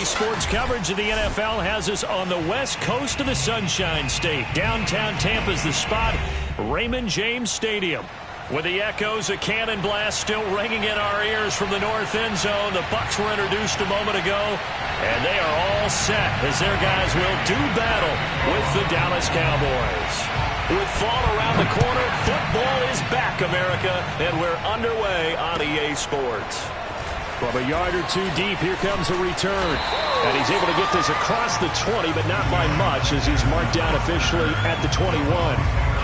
Sports coverage of the NFL has us on the west coast of the Sunshine State. Downtown Tampa's the spot, Raymond James Stadium. With the echoes of cannon blast still ringing in our ears from the north end zone, the Bucs were introduced a moment ago, and they are all set as their guys will do battle with the Dallas Cowboys. With fall around the corner, football is back, America, and we're underway on EA Sports. From a yard or two deep, here comes a return. And he's able to get this across the 20, but not by much, as he's marked down officially at the 21.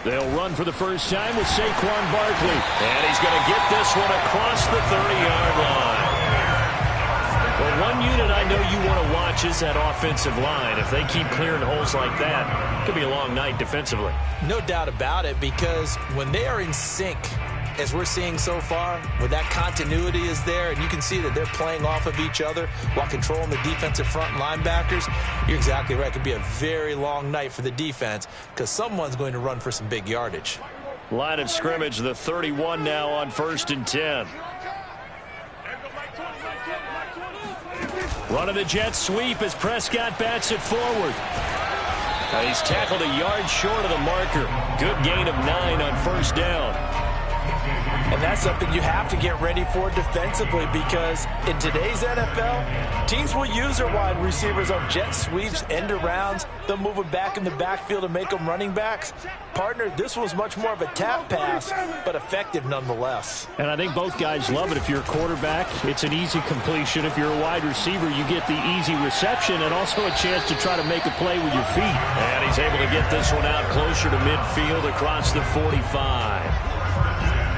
They'll run for the first time with Saquon Barkley. And he's going to get this one across the 30-yard line. Well, one unit I know you want to watch is that offensive line. If they keep clearing holes like that, it could be a long night defensively. No doubt about it, because when they are in sync, as we're seeing so far, where that continuity is there, and you can see that they're playing off of each other while controlling the defensive front linebackers, you're exactly right. It could be a very long night for the defense because someone's going to run for some big yardage. Line of scrimmage, the 31 now on 1st and 10. Running the jet sweep as Prescott bats it forward. He's tackled a yard short of the marker. Good gain of 9 on 1st down. And that's something you have to get ready for defensively, because in today's NFL, teams will use their wide receivers on jet sweeps, end arounds. They'll move them back in the backfield and make them running backs. Partner, this was much more of a tap pass, but effective nonetheless. And I think both guys love it. If you're a quarterback, it's an easy completion. If you're a wide receiver, you get the easy reception and also a chance to try to make a play with your feet. And he's able to get this one out closer to midfield across the 45.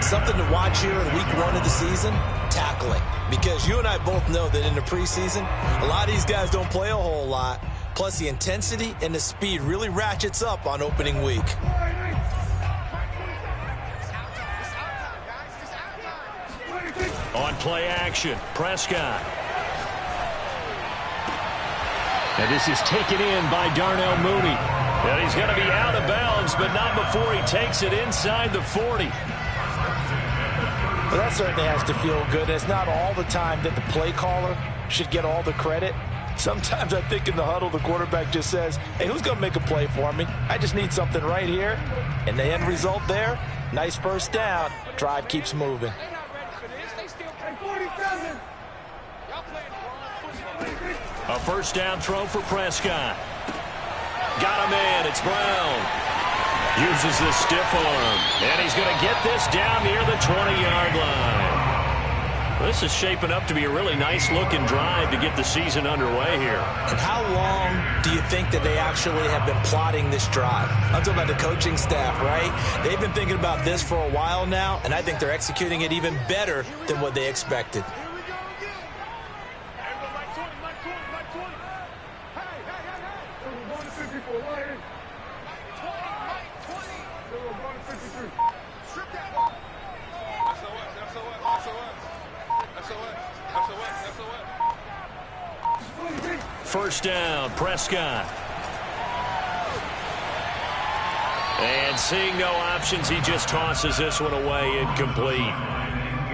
Something to watch here in week 1 of the season, tackling. Because you and I both know that in the preseason, a lot of these guys don't play a whole lot. Plus, the intensity and the speed really ratchets up on opening week. On play action, Prescott. And this is taken in by Darnell Mooney. And he's going to be out of bounds, but not before he takes it inside the 40. Well, that certainly has to feel good. It's not all the time that the play caller should get all the credit. Sometimes I think in the huddle, the quarterback just says, hey, who's going to make a play for me? I just need something right here. And the end result there, nice first down. Drive keeps moving. A first down throw for Prescott. Got him in. It's Brown. Uses the stiff arm. And he's going to get this down near the 20-yard line. This is shaping up to be a really nice-looking drive to get the season underway here. And how long do you think that they actually have been plotting this drive? I'm talking about the coaching staff, right? They've been thinking about this for a while now, and I think they're executing it even better than what they expected. First down, Prescott. And seeing no options, he just tosses this one away, incomplete.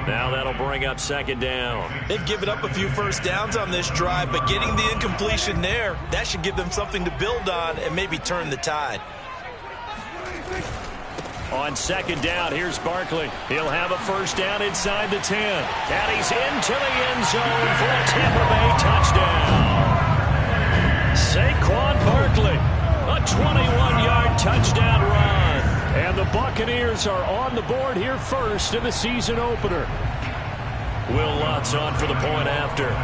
Now that'll bring up 2nd down. They've given up a few first downs on this drive, but getting the incompletion there, that should give them something to build on and maybe turn the tide. On 2nd down, here's Barkley. He'll have a first down inside the 10. And he's into the end zone for a Tampa Bay touchdown. Saquon Barkley, a 21-yard touchdown run. And the Buccaneers are on the board here first in the season opener. Will Lutz on for the point after.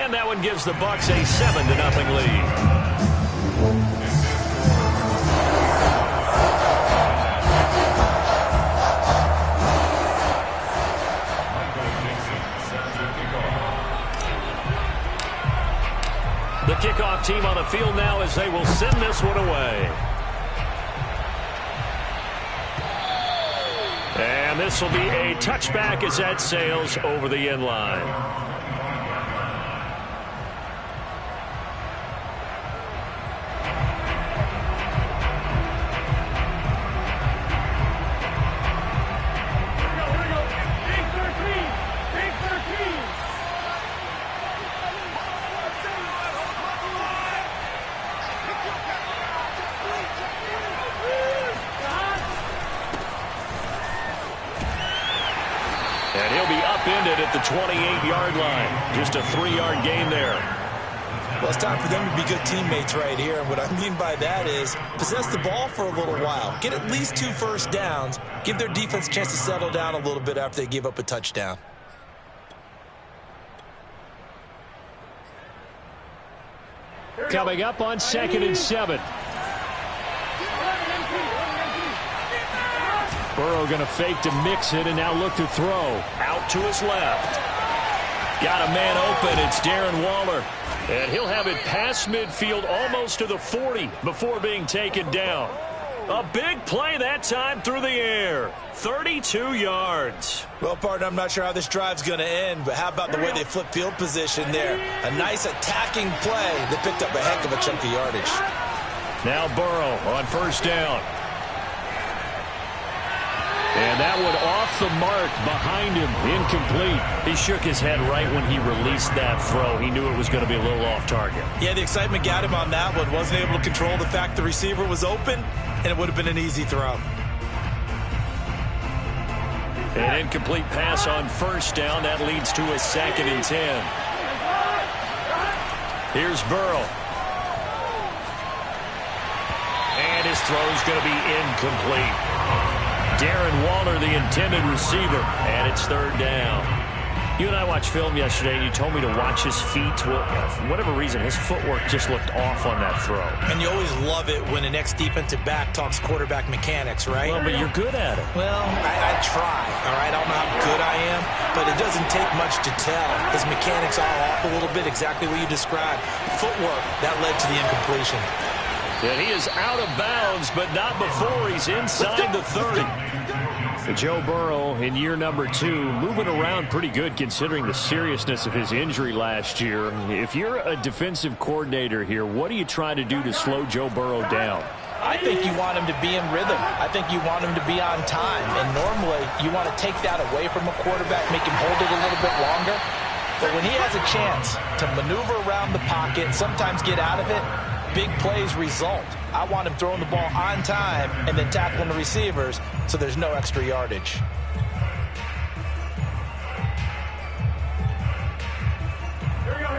And that one gives the Bucs a 7-0 lead. The kickoff team on the field now as they will send this one away. And this will be a touchback as that sails over the end line. And he'll be upended at the 28-yard line. Just a 3-yard gain there. Well, it's time for them to be good teammates right here. And what I mean by that is possess the ball for a little while. Get at least 2 first downs. Give their defense a chance to settle down a little bit after they give up a touchdown. Coming up on 2nd and 7. Burrow going to fake to mix it and now look to throw. Out to his left. Got a man open. It's Darren Waller. And he'll have it past midfield almost to the 40 before being taken down. A big play that time through the air. 32 yards. Well, partner, I'm not sure how this drive's going to end, but how about the way they flip field position there? A nice attacking play that picked up a heck of a chunk of yardage. Now Burrow on first down. And that one off the mark behind him, incomplete. He shook his head right when he released that throw. He knew it was going to be a little off target. Yeah, the excitement got him on that one. Wasn't able to control the fact the receiver was open, and it would have been an easy throw. An incomplete pass on first down. That leads to a 2nd and 10. Here's Burrow. And his throw's going to be incomplete. Darren Waller, the intended receiver, and it's 3rd down. You and I watched film yesterday, and you told me to watch his feet. Well, for whatever reason, his footwork just looked off on that throw. And you always love it when an ex-defensive back talks quarterback mechanics, right? Well, but you're good at it. Well, I try, all right? I don't know how good I am, but it doesn't take much to tell. His mechanics are off a little bit, exactly what you described. Footwork, that led to the incompletion. And he is out of bounds, but not before he's inside the 30. Joe Burrow in year number 2, moving around pretty good considering the seriousness of his injury last year. If you're a defensive coordinator here, what do you try to do to slow Joe Burrow down? I think you want him to be in rhythm. I think you want him to be on time. And normally you want to take that away from a quarterback, make him hold it a little bit longer. But when he has a chance to maneuver around the pocket, sometimes get out of it, big plays result. I want him throwing the ball on time and then tackling the receivers so there's no extra yardage.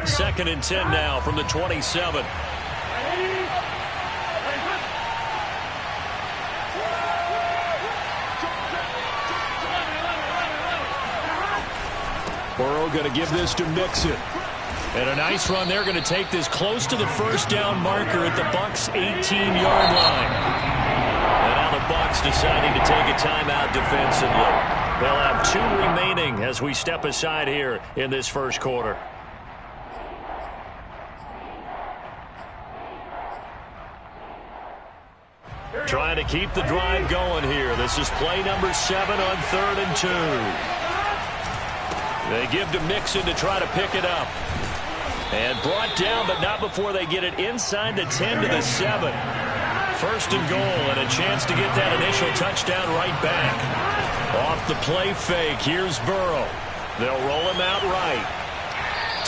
Second and 10 now from the 27. Burrow going to give this to Mixon. And a nice run. They're going to take this close to the first down marker at the Bucs' 18-yard line. And now the Bucs deciding to take a timeout defensively. They'll have 2 remaining as we step aside here in this first quarter. Trying to keep the drive going here. This is play number 7 on 3rd and 2. They give to Mixon to try to pick it up. And brought down, but not before they get it inside the 10 to the 7. 1st and goal, and a chance to get that initial touchdown right back. Off the play fake, here's Burrow. They'll roll him out right.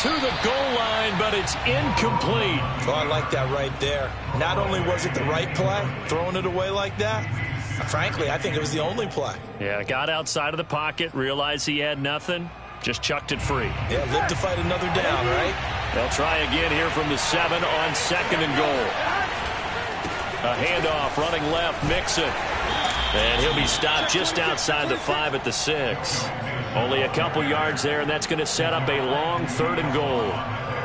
To the goal line, but it's incomplete. Oh, I like that right there. Not only was it the right play, throwing it away like that, frankly, I think it was the only play. Yeah, got outside of the pocket, realized he had nothing, just chucked it free. Yeah, live to fight another down, right? They'll try again here from the 7 on 2nd and goal. A handoff, running left, Mixon. And he'll be stopped just outside the 5 at the 6. Only a couple yards there, and that's going to set up a long 3rd and goal.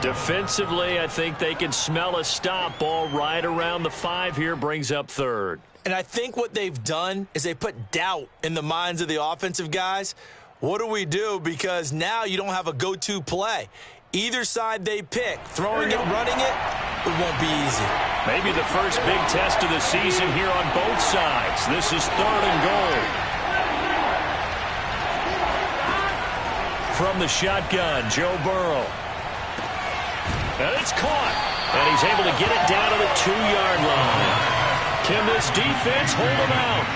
Defensively, I think they can smell a stop. Ball right around the 5 here, brings up 3rd. And I think what they've done is they put doubt in the minds of the offensive guys. What do we do? Because now you don't have a go-to play. Either side they pick, throwing it, running it, it won't be easy. Maybe the first big test of the season here on both sides. This is 3rd and goal. From the shotgun, Joe Burrow. And it's caught. And he's able to get it down to the 2-yard line. Can this defense hold him out?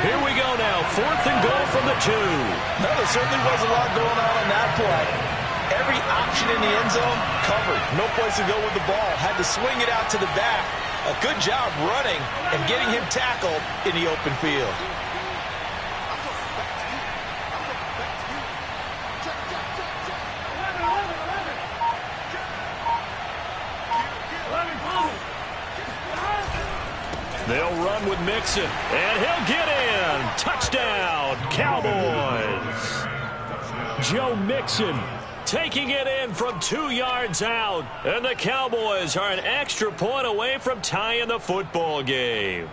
Here we go now. 4th and goal from the 2. No, there certainly was a lot going on that play. Every option in the end zone covered. No place to go with the ball. Had to swing it out to the back. A good job running and getting him tackled in the open field. They'll run with Mixon, and he'll get in. Touchdown, Cowboys. Joe Mixon taking it in from 2 yards out, and the Cowboys are an extra point away from tying the football game.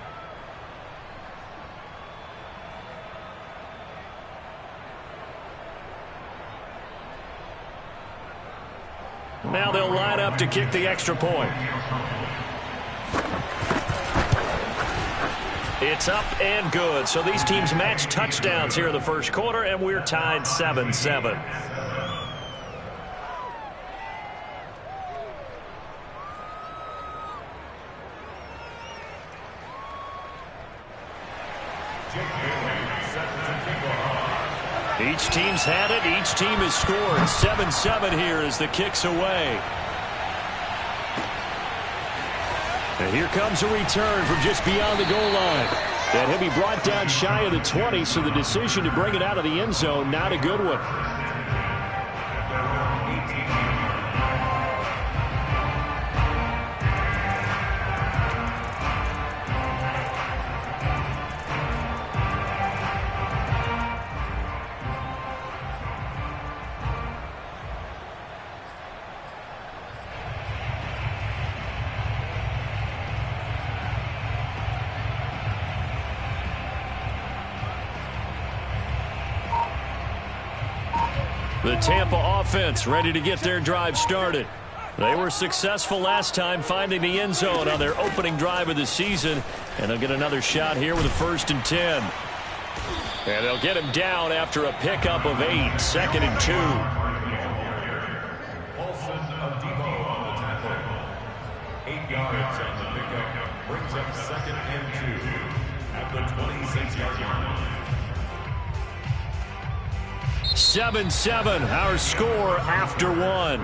Now they'll line up to kick the extra point. It's up and good. So these teams match touchdowns here in the first quarter, and we're tied 7-7. Each team's had it. Each team has scored. 7-7 here as the kick's away. And here comes a return from just beyond the goal line. And he'll be brought down shy of the 20, so the decision to bring it out of the end zone, not a good one. The Tampa offense ready to get their drive started. They were successful last time finding the end zone on their opening drive of the season, and they'll get another shot here with a 1st and 10. And they'll get him down after a pickup of 8, 2nd and 2. Olsen of Debo on the tackle. 8 yards on the pickup. Brings up 2nd and 2 at the 26-yard line. 7-7, our score after 1. 7-7.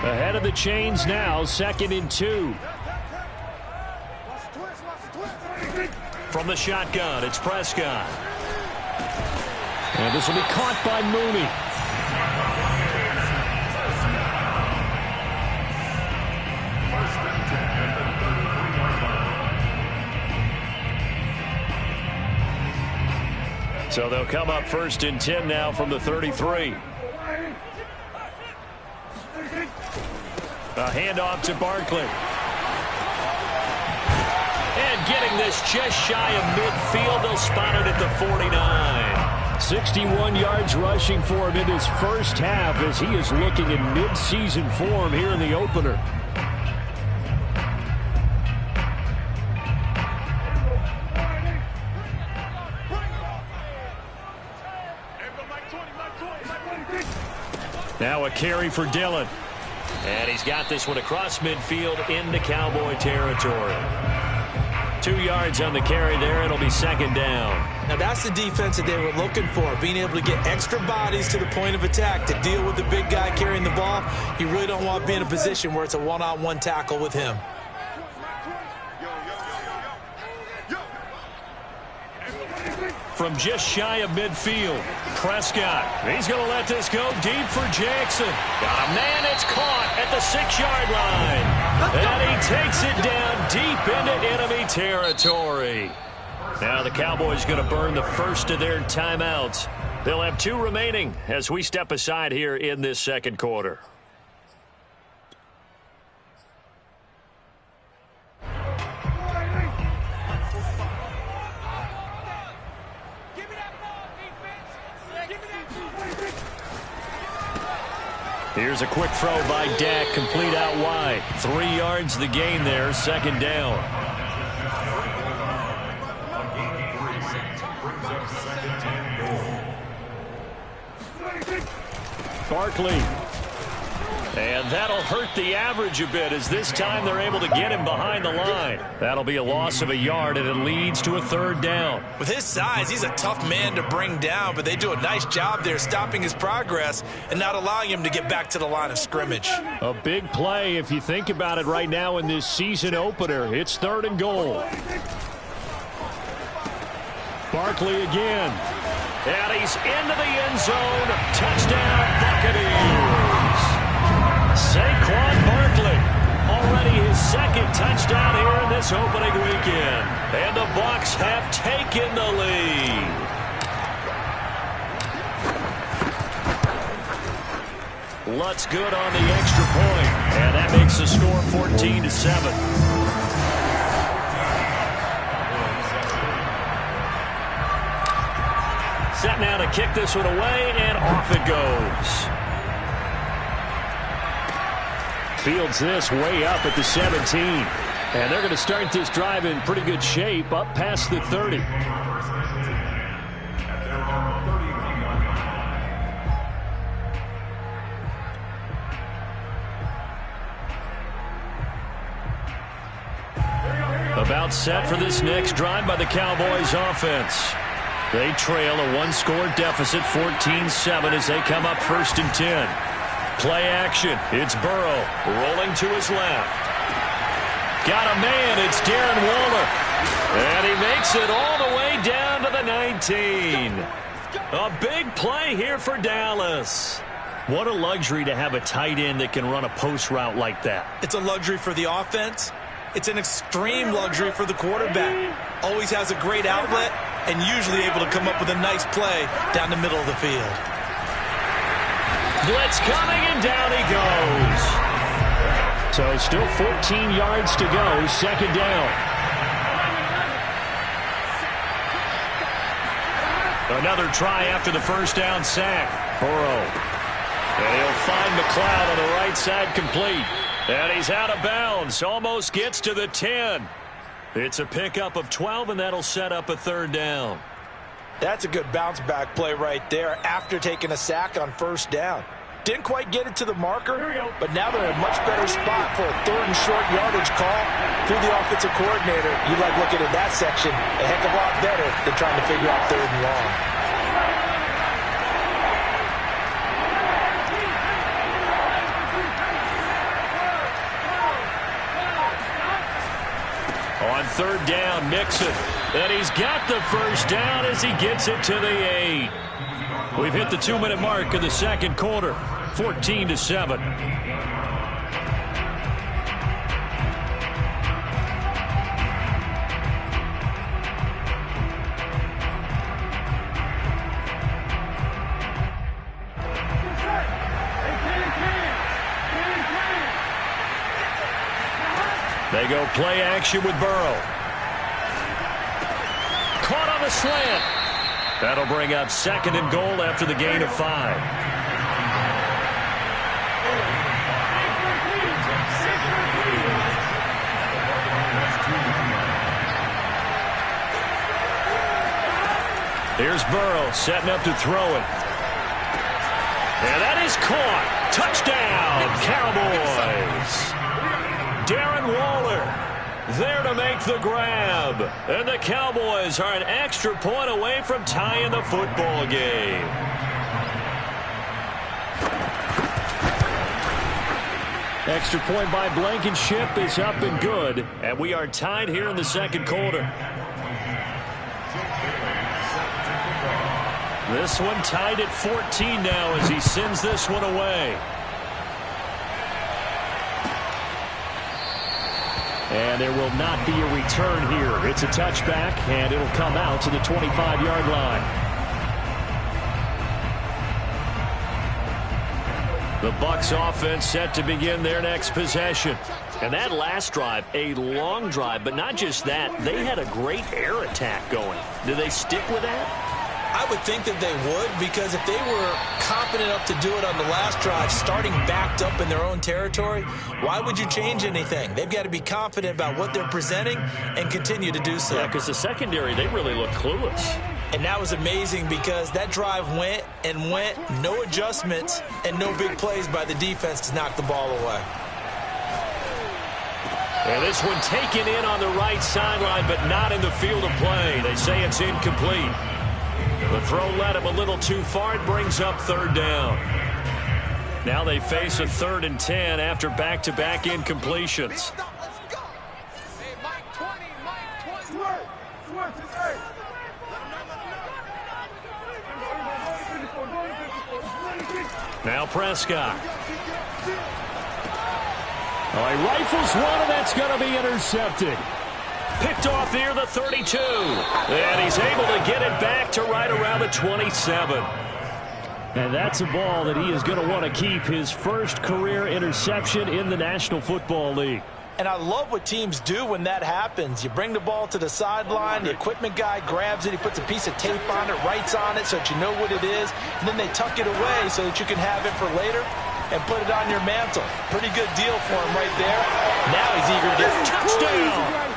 Ahead of the chains now, 2nd and 2. From the shotgun, it's Prescott. And this will be caught by Mooney. So they'll come up 1st and 10 now from the 33. A handoff to Barkley. And getting this just shy of midfield. They'll spot it at the 49. 61 yards rushing for him in his first half as he is looking in mid-season form here in the opener. Now a carry for Dillon. And he's got this one across midfield into Cowboy territory. 2 yards on the carry there. It'll be 2nd down. Now that's the defense that they were looking for, being able to get extra bodies to the point of attack to deal with the big guy carrying the ball. You really don't want to be in a position where it's a one-on-one tackle with him. from just shy of midfield. Prescott, he's going to let this go deep for Jackson. Got a man, it's caught at the 6-yard line. And he takes it down deep into enemy territory. Now the Cowboys going to burn the first of their timeouts. They'll have 2 remaining as we step aside here in this second quarter. Here's a quick throw by Dak, complete out wide. 3 yards the gain there, second down. Barkley. And that'll hurt the average a bit as this time they're able to get him behind the line. That'll be a loss of a yard, and it leads to a 3rd down. With his size, he's a tough man to bring down, but they do a nice job there stopping his progress and not allowing him to get back to the line of scrimmage. A big play if you think about it right now in this season opener. It's 3rd and goal. Barkley again. And he's into the end zone. Touchdown, Buccaneers. Saquon Barkley, already his 2nd touchdown here in this opening weekend. And the Bucs have taken the lead. Lutz good on the extra point. And that makes the score 14-7. Set now to kick this one away, and off it goes. Fields this way up at the 17. And they're going to start this drive in pretty good shape, up past the 30. About set for this next drive by the Cowboys offense. They trail a 1-score deficit, 14-7, as they come up 1st and 10. Play action. It's Burrow rolling to his left. Got a man. It's Darren Waller. And he makes it all the way down to the 19. A big play here for Dallas. What a luxury to have a tight end that can run a post route like that. It's a luxury for the offense. It's an extreme luxury for the quarterback. Always has a great outlet and usually able to come up with a nice play down the middle of the field. Blitz coming, and down he goes. So still 14 yards to go, 2nd down. Another try after the 1st down sack. Burrow. And he'll find McLeod on the right side, complete. And he's out of bounds. Almost gets to the 10. It's a pickup of 12, and that'll set up a 3rd down. That's a good bounce-back play right there after taking a sack on 1st down. Didn't quite get it to the marker, but now they're in a much better spot for a 3rd and short yardage call. Through the offensive coordinator, you like looking at that section a heck of a lot better than trying to figure out 3rd and long. On 3rd down, Mixon. And he's got the 1st down as he gets it to the 8. We've hit the 2-minute mark of the second quarter, 14-7. They go play action with Burrow. Caught on the slant. That'll bring up 2nd and goal after the gain of 5. Here's Burrow setting up to throw it. And that is caught. Touchdown, Cowboys. Darren Waller there to make the grab. And the Cowboys are an extra point away from tying the football game. Extra point by Blankenship is up and good. And we are tied here in the second quarter. This one tied at 14 now as he sends this one away. And there will not be a return here. It's a touchback, and it'll come out to the 25-yard line. The Bucs offense set to begin their next possession. And that last drive, a long drive, but not just that. They had a great air attack going. Do they stick with that? I would think that they would, because if they were confident enough to do it on the last drive, starting backed up in their own territory, why would you change anything? They've got to be confident about what they're presenting and continue to do so. Yeah, because the secondary, they really look clueless. And that was amazing because that drive went and went, no adjustments and no big plays by the defense to knock the ball away. And this one taken in on the right sideline, but not in the field of play. They say it's incomplete. The throw led him a little too far. It brings up third down. Now they face a 3rd and 10 after back-to-back incompletions. Now Prescott. Oh, he rifles one, and that's going to be intercepted. Picked off near the 32. And he's able to get it back to right around the 27. And that's a ball that he is going to want to keep, his first career interception in the National Football League. And I love what teams do when that happens. You bring the ball to the sideline, the equipment guy grabs it, he puts a piece of tape on it, writes on it so that you know what it is, and then they tuck it away so that you can have it for later and put it on your mantle. Pretty good deal for him right there. Now he's eager to get touchdown.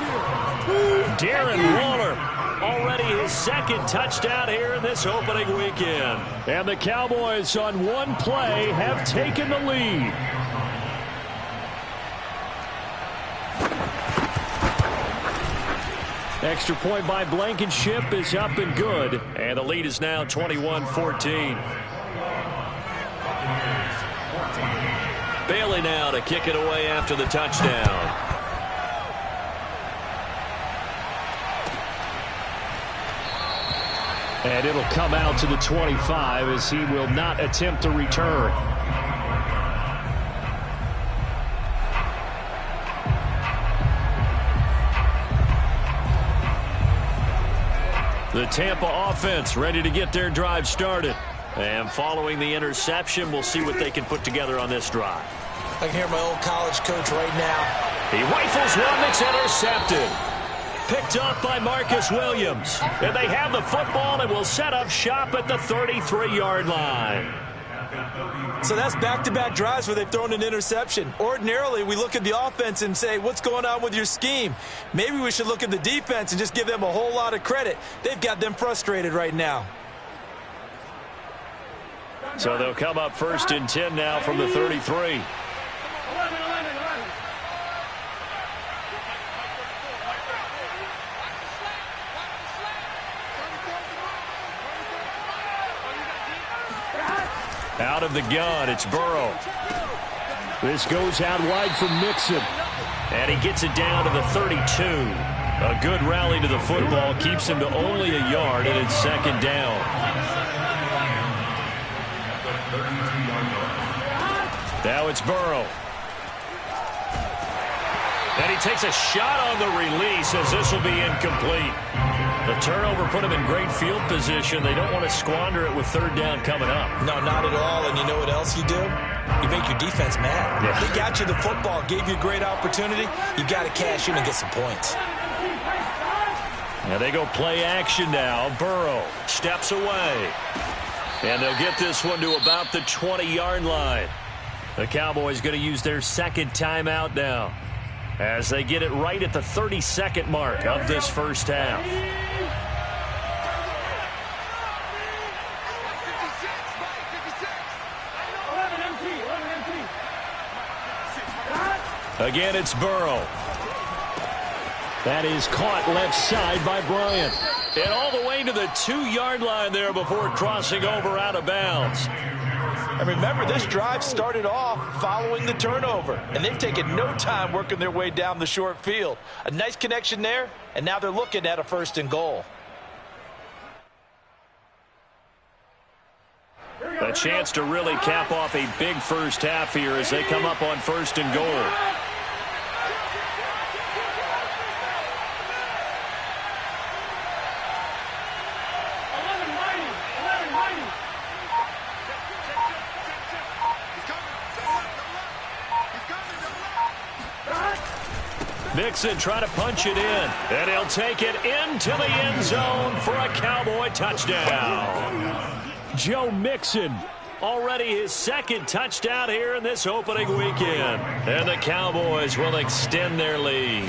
Darren Waller, already his second touchdown here in this opening weekend. And the Cowboys on one play have taken the lead. Extra point by Blankenship is up and good. And the lead is now 21-14. Bailey now to kick it away after the touchdown. And it'll come out to the 25 as he will not attempt to return. The Tampa offense ready to get their drive started. And following the interception, we'll see what they can put together on this drive. I can hear my old college coach right now. He rifles one that's intercepted. Picked up by Marcus Williams. And they have the football and will set up shop at the 33-yard line. So that's back-to-back drives where they've thrown an interception. Ordinarily, we look at the offense and say, what's going on with your scheme? Maybe we should look at the defense and just give them a whole lot of credit. They've got them frustrated right now. So they'll come up 1st and 10 now from the 33. Out of the gun, it's Burrow. This goes out wide from Mixon. And he gets it down to the 32. A good rally to the football keeps him to only a yard, and it's 2nd down. Now it's Burrow. And he takes a shot on the release as this will be incomplete. The turnover put him in great field position. They don't want to squander it with 3rd down coming up. No, not at all. And you know what else you do? You make your defense mad. Yeah. They got you the football, gave you a great opportunity. You got to cash in and get some points. Now they go play action now. Burrow steps away. And they'll get this one to about the 20-yard line. The Cowboys going to use their 2nd timeout now as they get it right at the 32nd mark of this first half. Again, it's Burrow. That is caught left side by Bryant. And all the way to the 2-yard line there before crossing over out of bounds. And remember, this drive started off following the turnover. And they've taken no time working their way down the short field. A nice connection there, and now they're looking at a 1st and goal. A chance to really cap off a big first half here as they come up on 1st and goal. Mixon trying to punch it in, and he'll take it into the end zone for a Cowboy touchdown. Joe Mixon, already his 2nd touchdown here in this opening weekend. And the Cowboys will extend their lead.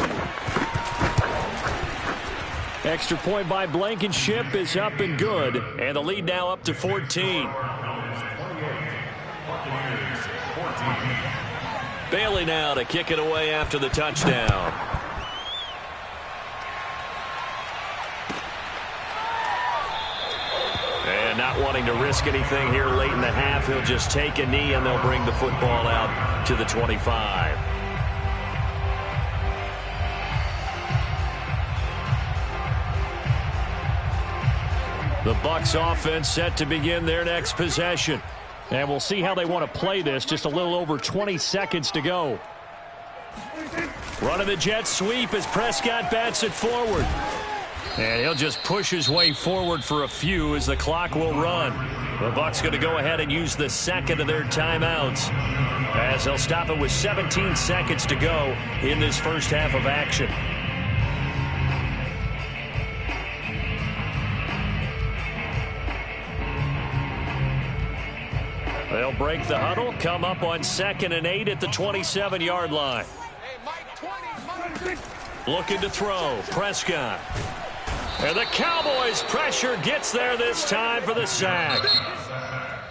Extra point by Blankenship is up and good, and the lead now up to 14. Bailey now to kick it away after the touchdown. And not wanting to risk anything here late in the half, he'll just take a knee and they'll bring the football out to the 25. The Bucs offense set to begin their next possession. And we'll see how they want to play this. Just a little over 20 seconds to go. Running the jet sweep as Prescott bats it forward. And he'll just push his way forward for a few as the clock will run. The Bucs going to go ahead and use the 2nd of their timeouts as they'll stop it with 17 seconds to go in this first half of action. They'll break the huddle, come up on 2nd and 8 at the 27-yard line. Looking to throw, Prescott. And the Cowboys' pressure gets there this time for the sack.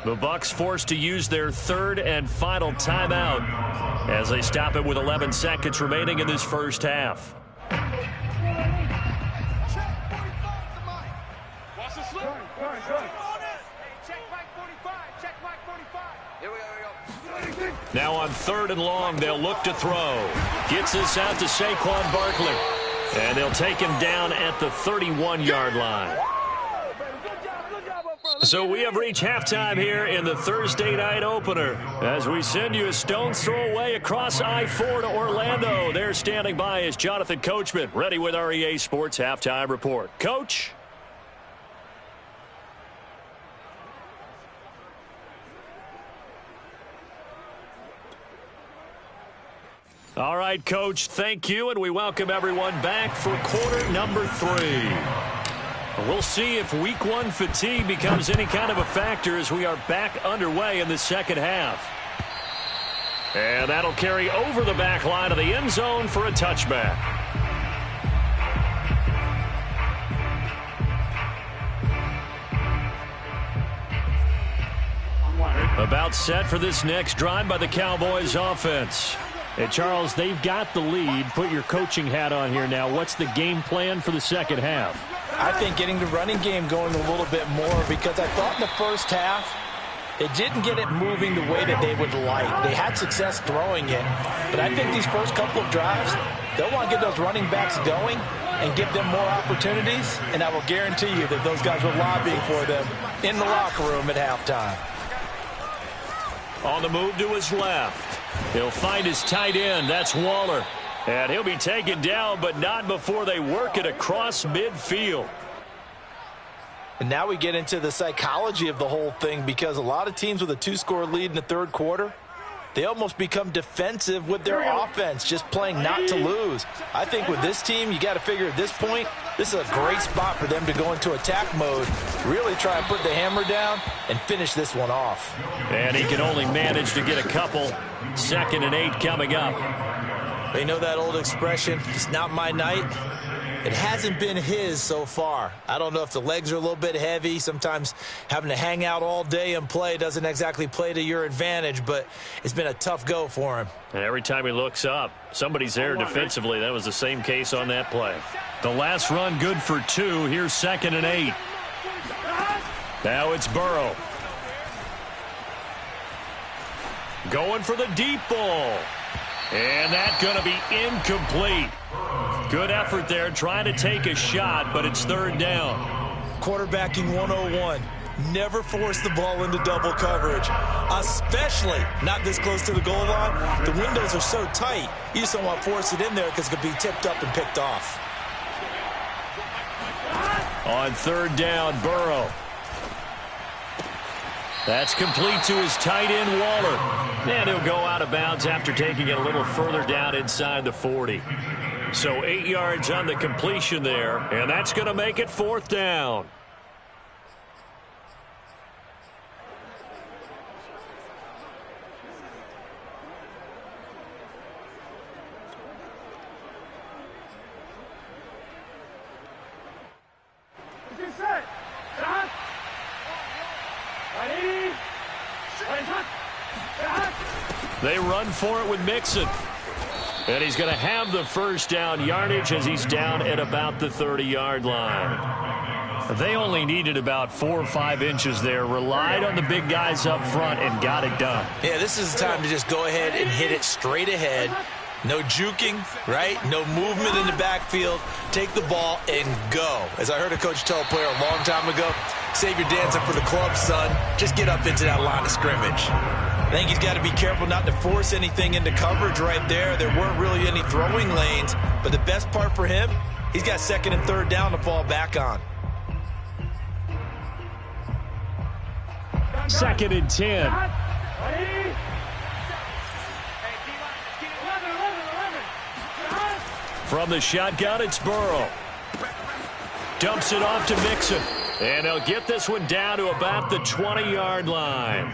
The Bucs forced to use their 3rd and final timeout as they stop it with 11 seconds remaining in this first half. Now on 3rd and long, they'll look to throw. Gets this out to Saquon Barkley. And they'll take him down at the 31-yard line. So we have reached halftime here in the Thursday night opener as we send you a stone's throw away across I-4 to Orlando. There standing by is Jonathan Coachman, ready with our EA Sports Halftime Report. Coach? All right, Coach, thank you, and we welcome everyone back for quarter number 3. We'll see if week 1 fatigue becomes any kind of a factor as we are back underway in the second half. And that'll carry over the back line of the end zone for a touchback. About set for this next drive by the Cowboys offense. And Charles, they've got the lead. Put your coaching hat on here now. What's the game plan for the second half? I think getting the running game going a little bit more because I thought in the first half it didn't get it moving the way that they would like. They had success throwing it, but I think these first couple of drives, they'll want to get those running backs going and give them more opportunities, and I will guarantee you that those guys were lobbying for them in the locker room at halftime. On the move to his left. He'll find his tight end. That's Waller. And he'll be taken down, but not before they work it across midfield. And now we get into the psychology of the whole thing because a lot of teams with a 2-score lead in the third quarter, they almost become defensive with their offense, just playing not to lose. I think with this team, you got to figure at this point, this is a great spot for them to go into attack mode, really try and put the hammer down and finish this one off. And he can only manage to get a couple. 2nd and 8 coming up. They know that old expression, it's not my night. It hasn't been his so far. I don't know if the legs are a little bit heavy. Sometimes having to hang out all day and play doesn't exactly play to your advantage, but it's been a tough go for him. And every time he looks up, somebody's there defensively. That was the same case on that play. The last run good for 2. Here's 2nd and 8. Now it's Burrow. Going for the deep ball. And that's going to be incomplete. Good effort there trying to take a shot, but it's 3rd down. Quarterbacking 101. Never force the ball into double coverage, especially not this close to the goal line. The windows are so tight, you just don't want to force it in there because it could be tipped up and picked off. On third down, Burrow. That's complete to his tight end, Waller. And he'll go out of bounds after taking it a little further down inside the 40. So 8 yards on the completion there, and that's going to make it fourth down. They run for it with Mixon. And he's going to have the first down yardage as he's down at about the 30-yard line. They only needed about 4 or 5 inches there, relied on the big guys up front, and got it done. Yeah, this is the time to just go ahead and hit it straight ahead. No juking, right? No movement in the backfield. Take the ball and go. As I heard a coach tell a player a long time ago, save your dancing for the club, son. Just get up into that line of scrimmage. I think he's got to be careful not to force anything into coverage right there. There weren't really any throwing lanes, but the best part for him, he's got second and third down to fall back on. Second and 10. From the shotgun, it's Burrow. Dumps it off to Mixon. And they'll get this one down to about the 20-yard line.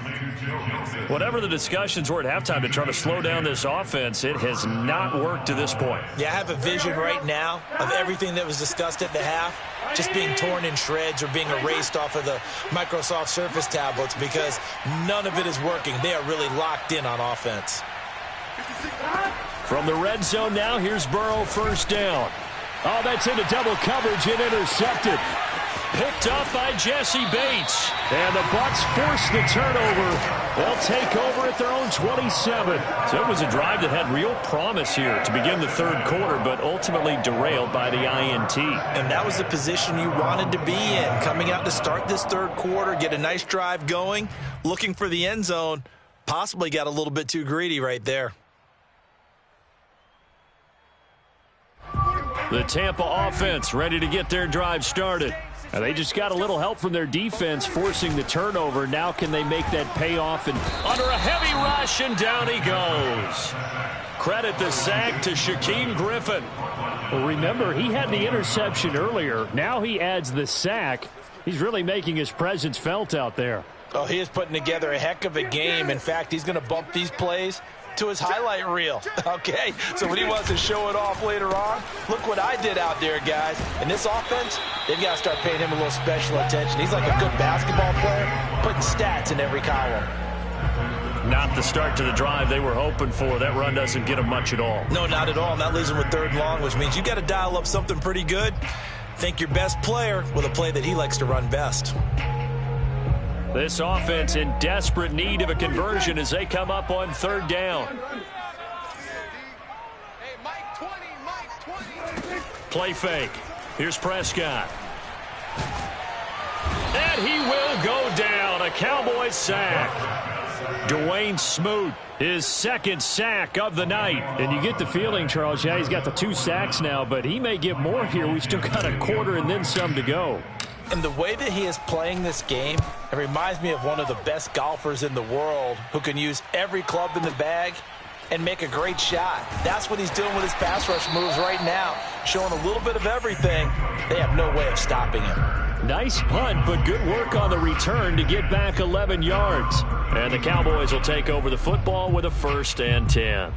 Whatever the discussions were at halftime to try to slow down this offense, it has not worked to this point. Yeah, I have a vision right now of everything that was discussed at the half just being torn in shreds or being erased off of the Microsoft Surface tablets because none of it is working. They are really locked in on offense. From the red zone now, here's Burrow, first down. Oh, that's into double coverage and intercepted. Picked up by Jesse Bates. And the Bucs force the turnover. They'll take over at their own 27. So it was a drive that had real promise here to begin the third quarter, but ultimately derailed by the INT. And that was the position you wanted to be in. Coming out to start this third quarter, get a nice drive going, looking for the end zone. Possibly got a little bit too greedy right there. The Tampa offense ready to get their drive started. And they just got a little help from their defense forcing the turnover. Now can they make that payoff? And under a heavy rush, and down he goes. Credit the sack to Shaquem Griffin. Well, remember, he had the interception earlier. Now he adds the sack. He's really making his presence felt out there. Oh, he is putting together a heck of a game. In fact, he's going to bump these plays to his highlight reel. Okay, so when he wants to show it off later on, look what I did out there, guys. In this offense, they've got to start paying him a little special attention. He's like a good basketball player, putting stats in every column. Not the start to the drive they were hoping for. That run doesn't get them much at all. No, not at all. And that leaves them with third and long, which means you got to dial up something pretty good. Think your best player with a play that he likes to run best. This offense in desperate need of a conversion as they come up on third down. Play fake. Here's Prescott. And he will go down. A Cowboys sack. Dwayne Smoot, his second sack of the night. And you get the feeling, Charles, yeah, he's got the 2 sacks now, but he may get more here. We still got a quarter and then some to go. And the way that he is playing this game, it reminds me of one of the best golfers in the world who can use every club in the bag and make a great shot. That's what he's doing with his pass rush moves right now, showing a little bit of everything. They have no way of stopping him. Nice punt, but good work on the return to get back 11 yards. And the Cowboys will take over the football with a 1st and 10.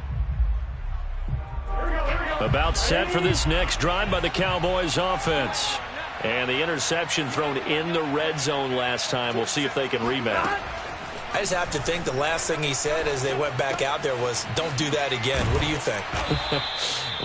About set for this next drive by the Cowboys offense. And the interception thrown in the red zone last time. We'll see if they can rebound. I just have to think the last thing he said as they went back out there was, don't do that again. What do you think?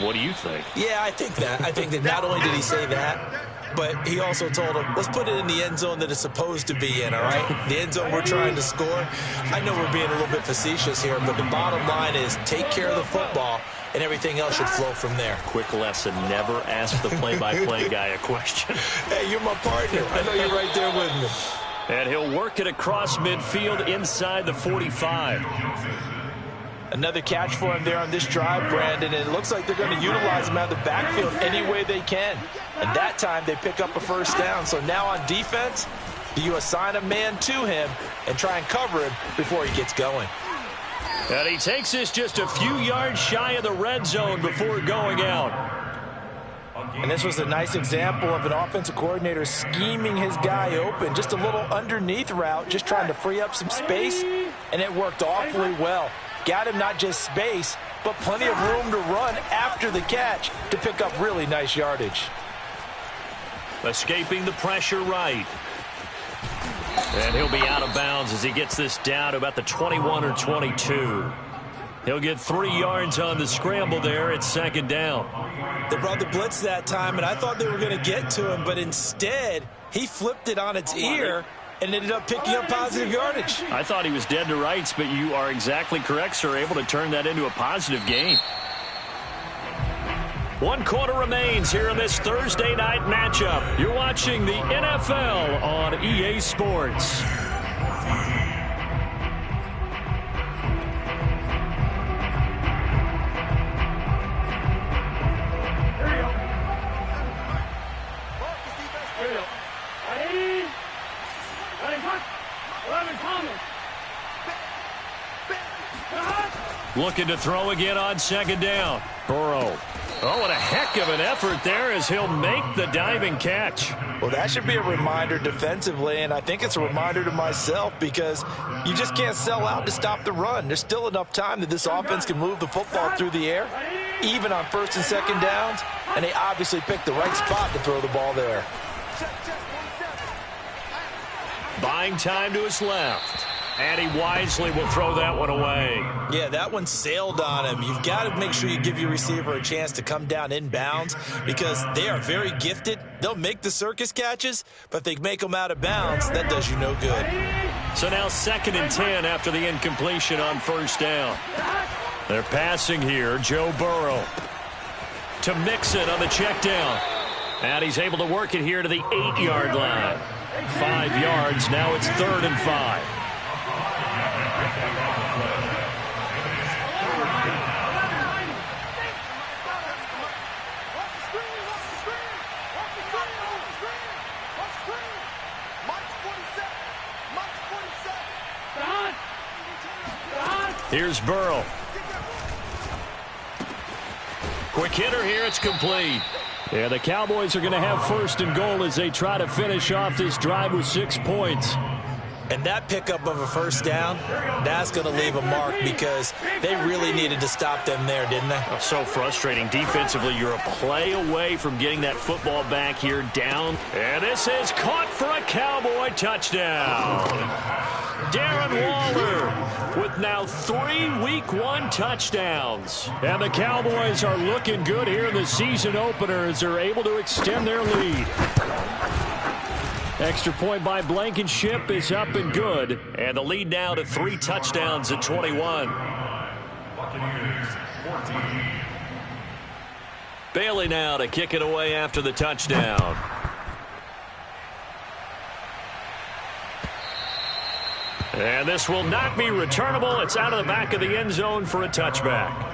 What do you think? Yeah, I think that. I think that not only did he say that, but he also told him, let's put it in the end zone that it's supposed to be in, all right? The end zone we're trying to score. I know we're being a little bit facetious here, but the bottom line is take care of the football, and everything else should flow from there. Quick lesson, never ask the play-by-play guy a question. Hey, you're my partner. I know you're right there with me. And he'll work it across midfield inside the 45. Another catch for him there on this drive, Brandon, and it looks like they're going to utilize him out of the backfield any way they can. And that time they pick up a first down. So now on defense, do you assign a man to him and try and cover him before he gets going? And he takes this just a few yards shy of the red zone before going out. And this was a nice example of an offensive coordinator scheming his guy open. Just a little underneath route, just trying to free up some space, and it worked awfully well. Got him not just space, but plenty of room to run after the catch to pick up really nice yardage. Escaping the pressure right. And he'll be out of bounds as he gets this down to about the 21 or 22. He'll get 3 yards on the scramble there. It's second down. They brought the blitz that time, and I thought they were going to get to him, but instead he flipped it on its ear and ended up picking up positive yardage. I thought he was dead to rights, but you are exactly correct, sir. Able to turn that into a positive gain. 1 quarter remains here in this Thursday night matchup. You're watching the NFL on EA Sports. Looking to throw again on second down. Burrow. Oh, what a heck of an effort there as he'll make the diving catch. Well, that should be a reminder defensively, and I think it's a reminder to myself because you just can't sell out to stop the run. There's still enough time that this offense can move the football through the air, even on first and second downs, and they obviously picked the right spot to throw the ball there. Buying time to his left. And he wisely will throw that one away. Yeah, that one sailed on him. You've got to make sure you give your receiver a chance to come down inbounds because they are very gifted. They'll make the circus catches, but if they make them out of bounds, that does you no good. So now 2nd and 10 after the incompletion on first down. They're passing here. Joe Burrow to Mixon on the check down. And he's able to work it here to the 8-yard line. 5 yards. Now it's 3rd and 5. Here's Burrow. Quick hitter here. It's complete. Yeah, the Cowboys are going to have 1st and goal as they try to finish off this drive with 6 points. And that pickup of a first down, that's going to leave a mark because they really needed to stop them there, didn't they? Oh, so frustrating. Defensively, you're a play away from getting that football back here down. And this is caught for a Cowboy touchdown. Darren Waller with now 3 Week 1 touchdowns. And the Cowboys are looking good here in the season opener as they're able to extend their lead. Extra point by Blankenship is up and good. And the lead now to 3 touchdowns at 21. Bailey now to kick it away after the touchdown. And this will not be returnable. It's out of the back of the end zone for a touchback.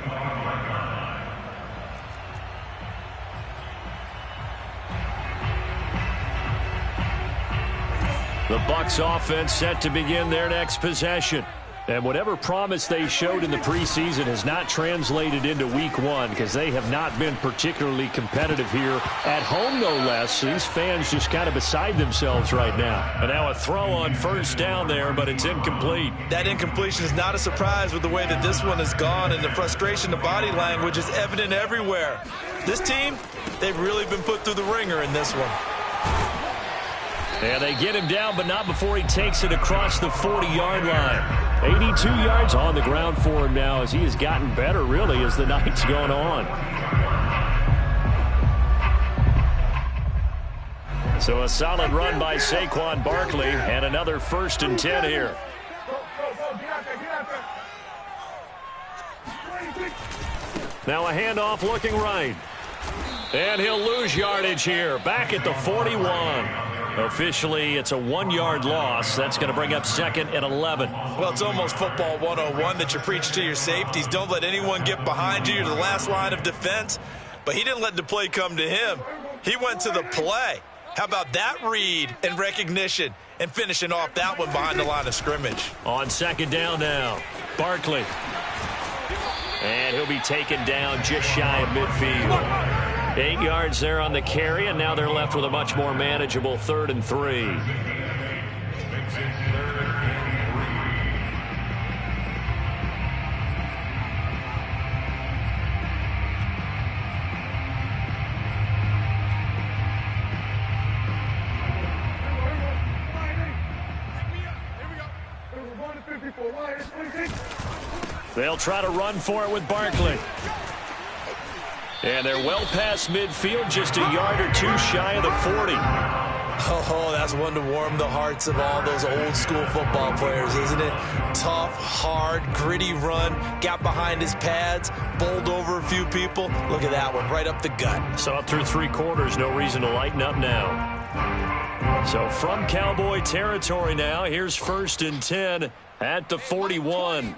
The Bucs offense set to begin their next possession. And whatever promise they showed in the preseason has not translated into Week 1 because they have not been particularly competitive here at home, no less. These fans just kind of beside themselves right now. And now a throw on first down there, but it's incomplete. That incompletion is not a surprise with the way that this one has gone, and the frustration, the body language is evident everywhere. This team, they've really been put through the ringer in this one. And they get him down, but not before he takes it across the 40-yard line. 82 yards on the ground for him now as he has gotten better, really, as the night's gone on. So a solid run by Saquon Barkley and another 1st and 10 here. Now a handoff looking right. And he'll lose yardage here, back at the 41. Officially, it's a 1-yard loss. That's going to bring up 2nd and 11. Well, it's almost football 101 that you preach to your safeties. Don't let anyone get behind you. You're the last line of defense. But he didn't let the play come to him. He went to the play. How about that read and recognition and finishing off that one behind the line of scrimmage? On 2nd down now, Barkley. And he'll be taken down just shy of midfield. 8 yards there on the carry, and now they're left with a much more manageable 3rd and 3. They'll try to run for it with Barkley. And they're well past midfield, just a yard or two shy of the 40. Oh, that's one to warm the hearts of all those old school football players, isn't it? Tough, hard, gritty run, got behind his pads, bowled over a few people. Look at that one, right up the gut. Saw it through 3 quarters, no reason to lighten up now. So from Cowboy territory now, here's 1st and 10 at the 41.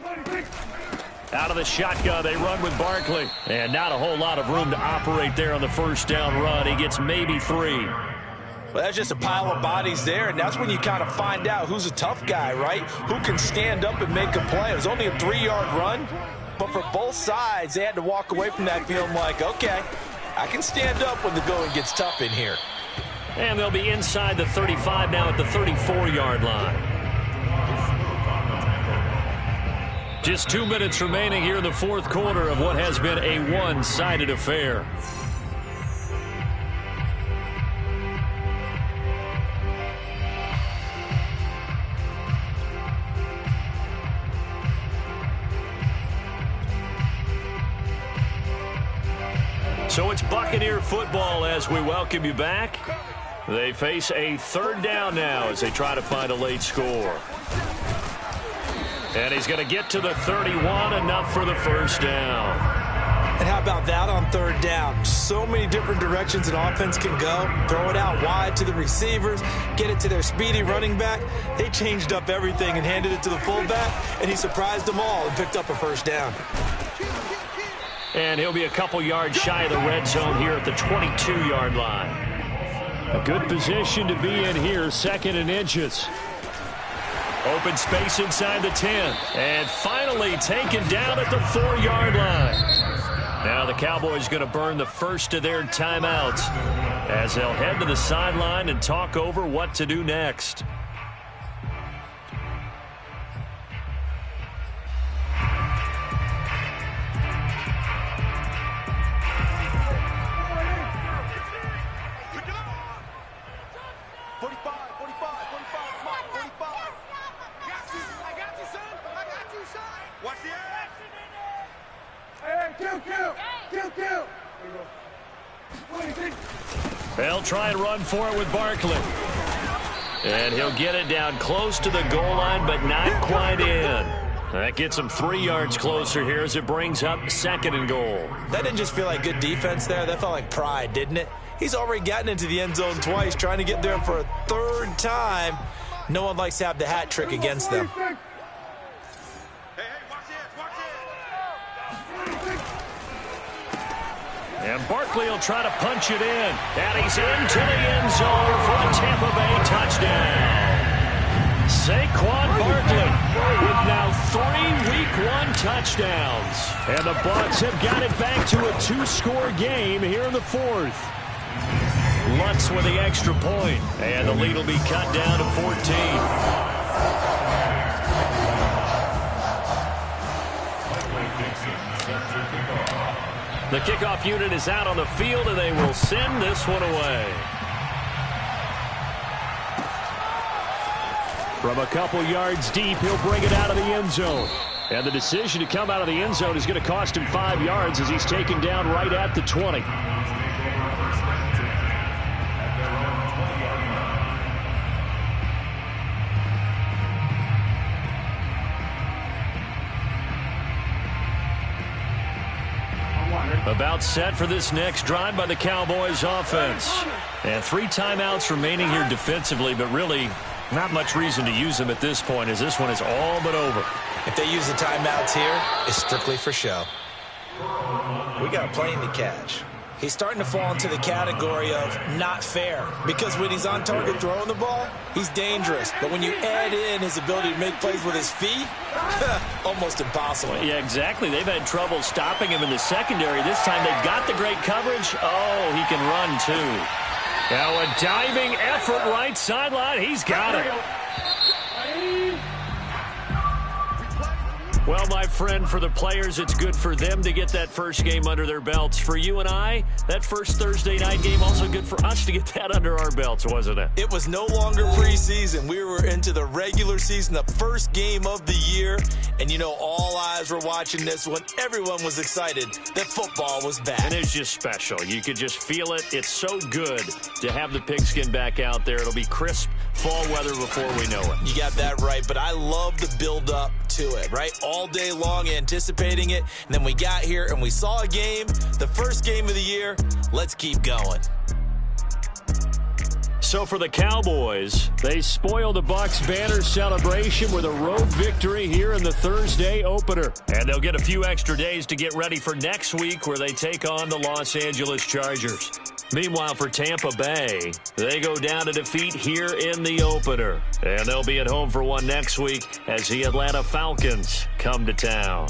Out of the shotgun, they run with Barkley. And not a whole lot of room to operate there on the 1st down run. He gets maybe 3. Well, that's just a pile of bodies there, and that's when you kind of find out who's a tough guy, right? Who can stand up and make a play. It was only a 3-yard run, but for both sides, they had to walk away from that feeling like, okay, I can stand up when the going gets tough in here. And they'll be inside the 35 now at the 34-yard line. Just 2 minutes remaining here in the 4th quarter of what has been a one-sided affair. So it's Buccaneer football as we welcome you back. They face a 3rd down now as they try to find a late score. And he's going to get to the 31, enough for the 1st down. And how about that on 3rd down? So many different directions an offense can go. Throw it out wide to the receivers, get it to their speedy running back. They changed up everything and handed it to the fullback, and he surprised them all and picked up a 1st down. And he'll be a couple yards shy of the red zone here at the 22-yard line. A good position to be in here, 2nd and inches. Open space inside the 10. And finally taken down at the 4-yard line. Now the Cowboys going to burn the first of their timeouts as they'll head to the sideline and talk over what to do next. They'll try and run for it with Barkley. And he'll get it down close to the goal line, but not quite in. That gets him 3 yards closer here as it brings up 2nd and goal. That didn't just feel like good defense there. That felt like pride, didn't it? He's already gotten into the end zone twice, trying to get there for a 3rd time. No one likes to have the hat trick against them. And Barkley will try to punch it in. And he's into the end zone for the Tampa Bay touchdown. Saquon Barkley with now 3 Week 1 touchdowns. And the Bucs have got it back to a 2-score game here in the 4th. Lutz with the extra point. And the lead will be cut down to 14. The kickoff unit is out on the field, and they will send this one away. From a couple yards deep, he'll bring it out of the end zone. And the decision to come out of the end zone is going to cost him 5 yards as he's taken down right at the 20. About set for this next drive by the Cowboys offense. And 3 timeouts remaining here defensively, but really not much reason to use them at this point as this one is all but over. If they use the timeouts here, it's strictly for show. We got a plane to catch. He's starting to fall into the category of not fair because when he's on target throwing the ball, he's dangerous. But when you add in his ability to make plays with his feet, almost impossible. Well, yeah, exactly. They've had trouble stopping him in the secondary. This time they've got the great coverage. Oh, he can run too. Now a diving effort right sideline. He's got it. Well, my friend, for the players, it's good for them to get that first game under their belts. For you and I, that first Thursday night game, also good for us to get that under our belts, wasn't it? It was no longer preseason. We were into the regular season, the first game of the year. And, you know, all eyes were watching this one. Everyone was excited that football was back. And it's just special. You could just feel it. It's so good to have the pigskin back out there. It'll be crisp fall weather before we know it. You got that right, but I love the build-up to it, right? All day long anticipating it, and then we got here and we saw a game, the first game of the year. Let's keep going. So for the Cowboys, they spoiled the Bucs banner celebration with a road victory here in the Thursday opener. And they'll get a few extra days to get ready for next week where they take on the Los Angeles Chargers. Meanwhile, for Tampa Bay, they go down to defeat here in the opener. And they'll be at home for one next week as the Atlanta Falcons come to town.